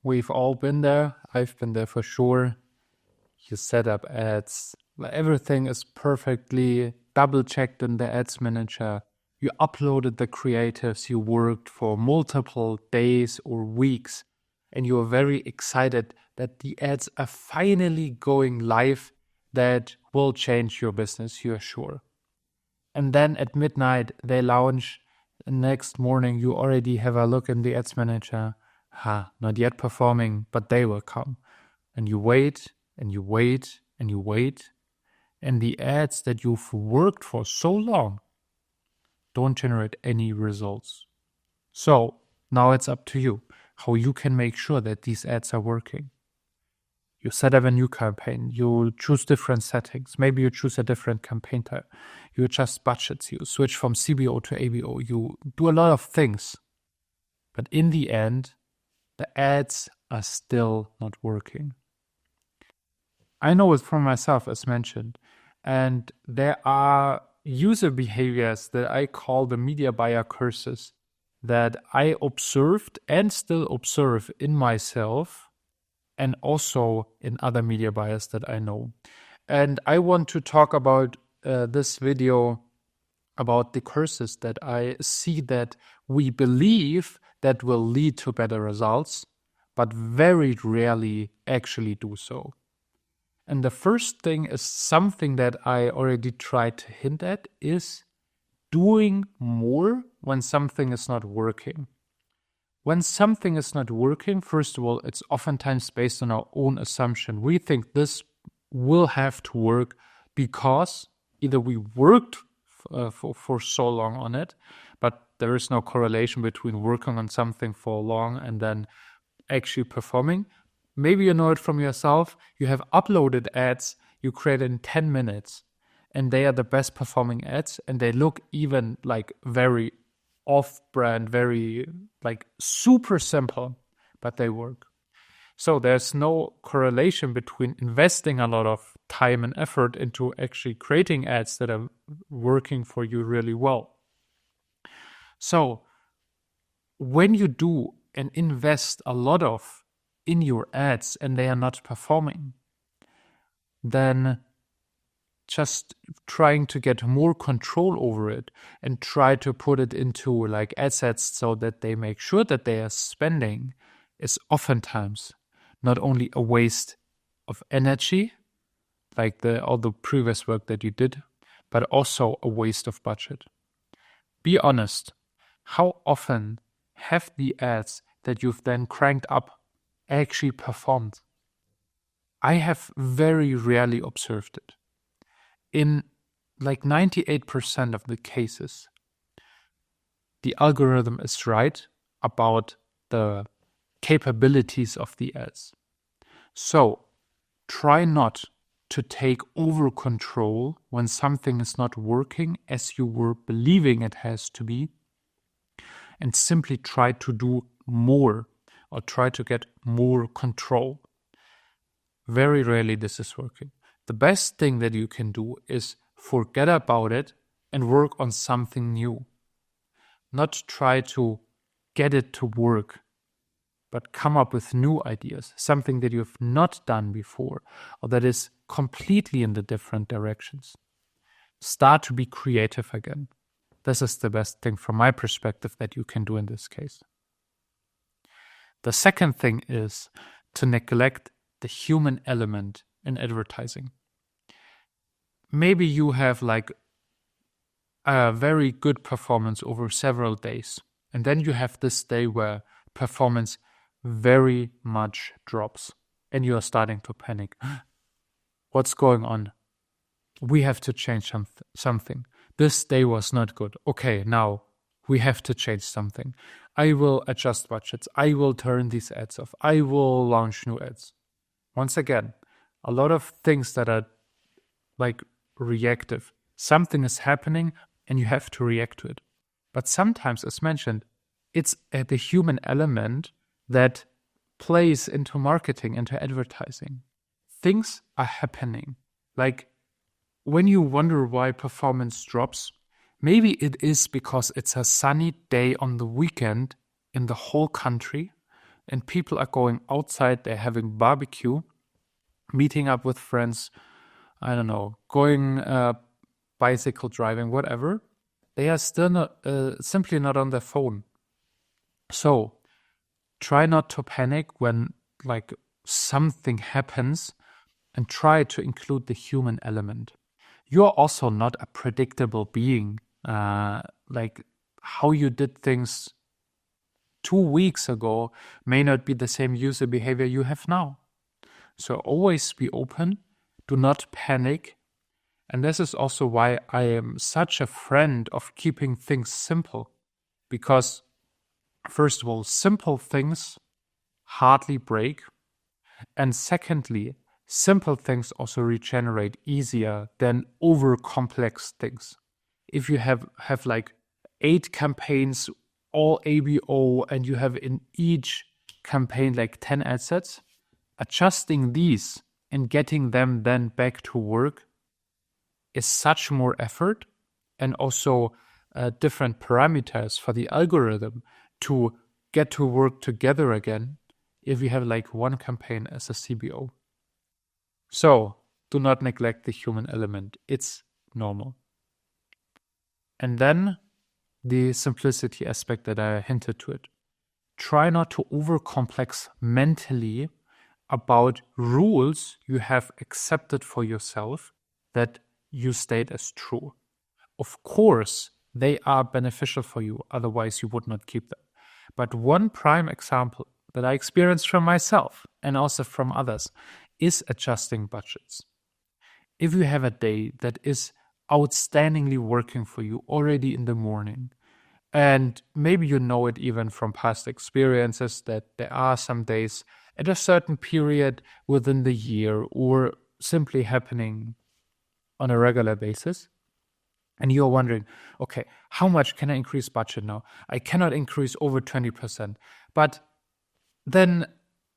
We've all been there. I've been there for sure. You set up ads. Everything is perfectly double-checked in the ads manager. You uploaded the creatives. You worked for multiple days or weeks. And you are very excited that the ads are finally going live that will change your business, you're sure. And then at midnight, they launch. The next morning, you already have a look in the ads manager. Not yet performing, but they will come. And you wait, and you wait, and you wait. And the ads that you've worked for so long don't generate any results. So now it's up to you how you can make sure that these ads are working. You set up a new campaign, you choose different settings, maybe you choose a different campaign type, you adjust budgets, you switch from CBO to ABO, you do a lot of things. But in the end, the ads are still not working. I know it from myself, as mentioned, and there are user behaviors that I call the media buyer curses that I observed and still observe in myself and also in other media buyers that I know. And I want to talk about this video about the curses that I see that we believe that will lead to better results, but very rarely actually do so. And the first thing is something that I already tried to hint at is doing more when something is not working. When something is not working, first of all, it's oftentimes based on our own assumption. We think this will have to work because either we worked for so long on it, but there is no correlation between working on something for long and then actually performing. Maybe you know it from yourself. You have uploaded ads you created in 10 minutes and they are the best performing ads and they look even like very off-brand, very like super simple, but they work. So there's no correlation between investing a lot of time and effort into actually creating ads that are working for you really well. So when you do and invest a lot of in your ads and they are not performing, then just trying to get more control over it and try to put it into like assets so that they make sure that they are spending is oftentimes not only a waste of energy, like all the previous work that you did, but also a waste of budget. Be honest. How often have the ads that you've then cranked up actually performed? I have very rarely observed it. In like 98% of the cases, the algorithm is right about the capabilities of the ads. So try not to take over control when something is not working as you were believing it has to be, and simply try to do more or try to get more control. Very rarely this is working. The best thing that you can do is forget about it and work on something new. Not try to get it to work, but come up with new ideas, something that you've not done before or that is completely in the different directions. Start to be creative again. This is the best thing from my perspective that you can do in this case. The second thing is to neglect the human element in advertising. Maybe you have like a very good performance over several days, and then you have this day where performance very much drops, and you are starting to panic. What's going on? We have to change something. This day was not good. Okay, now we have to change something. I will adjust budgets. I will turn these ads off. I will launch new ads. Once again, a lot of things that are like reactive. Something is happening and you have to react to it. But sometimes, as mentioned, it's the human element that plays into marketing, into advertising. Things are happening. Like when you wonder why performance drops, maybe it is because it's a sunny day on the weekend in the whole country. and people are going outside, they're having barbecue, meeting up with friends, I don't know, going bicycle driving, whatever, they are still not, simply not on their phone. So try not to panic when like something happens, and try to include the human element. You're also not a predictable being. Like how you did things 2 weeks ago may not be the same user behavior you have now. So always be open, do not panic. And this is also why I am such a friend of keeping things simple. Because first of all, simple things hardly break. And secondly, simple things also regenerate easier than over complex things. If you have like 8 campaigns, all ABO, and you have in each campaign like 10 assets, adjusting these and getting them then back to work is such more effort, and also different parameters for the algorithm to get to work together again if you have like one campaign as a CBO. So do not neglect the human element. It's normal. And then the simplicity aspect that I hinted to it. Try not to overcomplex mentally about rules you have accepted for yourself that you state as true. Of course, they are beneficial for you, otherwise you would not keep them. But one prime example that I experienced from myself and also from others is adjusting budgets. If you have a day that is outstandingly working for you already in the morning, and maybe you know it even from past experiences that there are some days at a certain period within the year or simply happening on a regular basis, and you're wondering, okay, how much can I increase budget now? I cannot increase over 20%, but then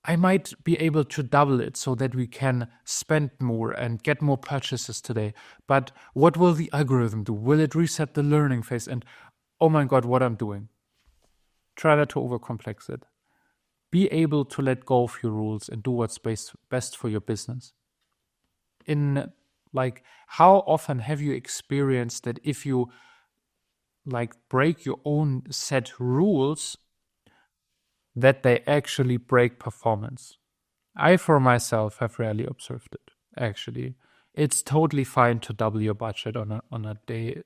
I might be able to double it so that we can spend more and get more purchases today. But what will the algorithm do? Will it reset the learning phase? And oh my God, what I'm doing. Try not to overcomplex it. Be able to let go of your rules and do what's best for your business. In like, how often have you experienced that if you like break your own set rules, that they actually break performance? I, for myself, have rarely observed it, actually. It's totally fine to double your budget on a day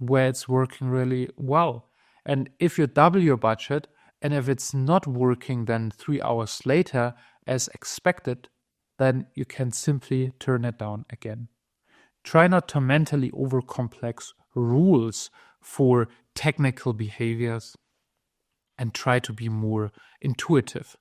where it's working really well. And if you double your budget, and if it's not working then 3 hours later as expected, then you can simply turn it down again. Try not to mentally overcomplex rules for technical behaviors, and try to be more intuitive.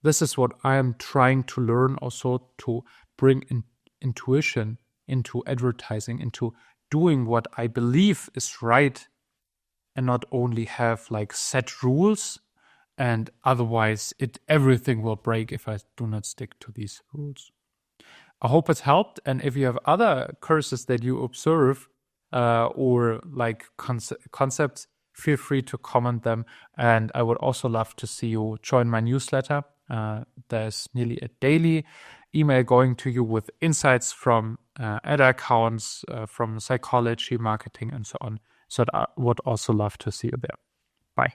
This is what I am trying to learn also, to bring intuition into advertising, into doing what I believe is right, and not only have like set rules and otherwise everything will break if I do not stick to these rules. I hope it's helped, and if you have other curses that you observe or like concepts, feel free to comment them, and I would also love to see you join my newsletter. There's nearly a daily email going to you with insights from ad accounts, from psychology, marketing, and so on. So I would also love to see you there. Bye.